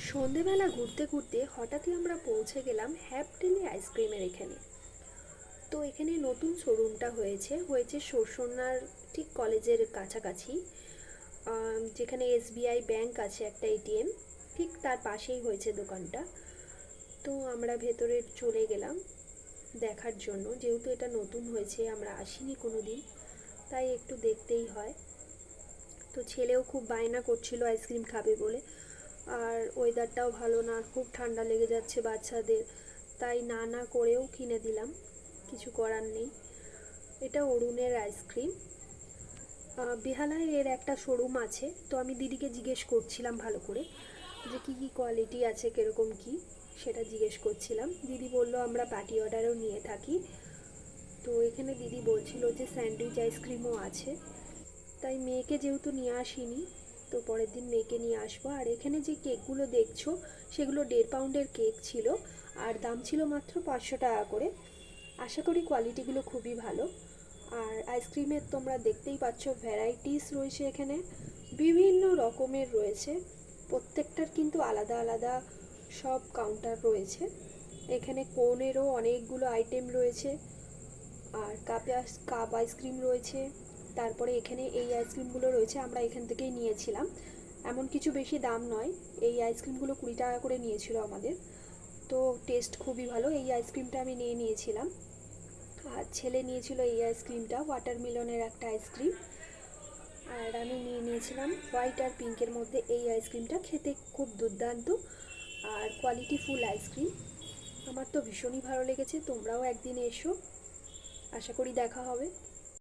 সন্ধেবেলা ঘুরতে ঘুরতে হঠাৎই আমরা পৌঁছে গেলাম হ্যাপডেলি আইসক্রিমের এখানে। তো এখানে নতুন শোরুমটা হয়েছে সরসন্নার ঠিক কলেজের কাছাকাছি। যেখানে এসবিআই ব্যাংক আছে, একটা এটিএম ঠিক তার পাশেই হয়েছে দোকানটা। তো আমরা ভেতরে চলে গেলাম দেখার জন্য, যেহেতু এটা নতুন হয়েছে, আমরা আসিনি কোনো দিন, তাই একটু দেখতেই হয়। তো ছেলেও খুব বায়না করছিল আইসক্রিম খাবে বলে, আর ওয়েদারটাও ভালো না, খুব ঠান্ডা লেগে যাচ্ছে বাচ্চাদের, তাই না না করেও কিনে দিলাম, কিছু করার নেই। এটা অরুণের আইসক্রিম। বেহালায় এর একটা শোরুম আছে, তো আমি দিদিকে জিজ্ঞেস করছিলাম ভালো করে যে কী কী কোয়ালিটি আছে, কীরকম কী, সেটা জিজ্ঞেস করছিলাম। দিদি বলল আমরা পার্টি অর্ডারও নিয়ে থাকি। তো এখানে দিদি বলছিল যে স্যান্ডউইচ আইসক্রিমও আছে। তাই মেয়েকে যেহেতু নিয়ে আসিনি, তো পরের দিন মেয়েকে নিয়ে আসবো। আর এখানে যে কেকগুলো দেখছো, সেগুলো 1.5 পাউন্ডের কেক ছিল, আর দাম ছিল মাত্র 500 টাকা করে। আশা করি কোয়ালিটিগুলো খুবই ভালো। আর আইসক্রিমের তোমরা দেখতেই পাচ্ছ ভ্যারাইটিস রয়েছে এখানে, বিভিন্ন রকমের রয়েছে, প্রত্যেকটার কিন্তু আলাদা আলাদা সব কাউন্টার রয়েছে। এখানে কোনেরও অনেকগুলো আইটেম রয়েছে, আর কাপ আইসক্রিম রয়েছে। তারপরে এখানে এই আইসক্রিমগুলো রয়েছে, আমরা এখান থেকেই নিয়েছিলাম, এমন কিছু বেশি দাম নয়। এই আইসক্রিমগুলো 20 টাকা করে নিয়েছিল আমাদের। তো টেস্ট খুবই ভালো, এই আইসক্রিমটা আমি নিয়েছিলাম। আর ছেলে নিয়েছিল এই আইসক্রিমটা, ওয়াটারমেলনের একটা আইসক্রিম। আর আমি নিয়েছিলাম হোয়াইট আর পিঙ্কের মধ্যে এই আইসক্রিমটা, খেতে খুব দুর্দান্ত আর কোয়ালিটিফুল আইসক্রিম। আমার তো ভীষণই ভালো লেগেছে, তোমরাও একদিন এসো, আশা করি দেখা হবে।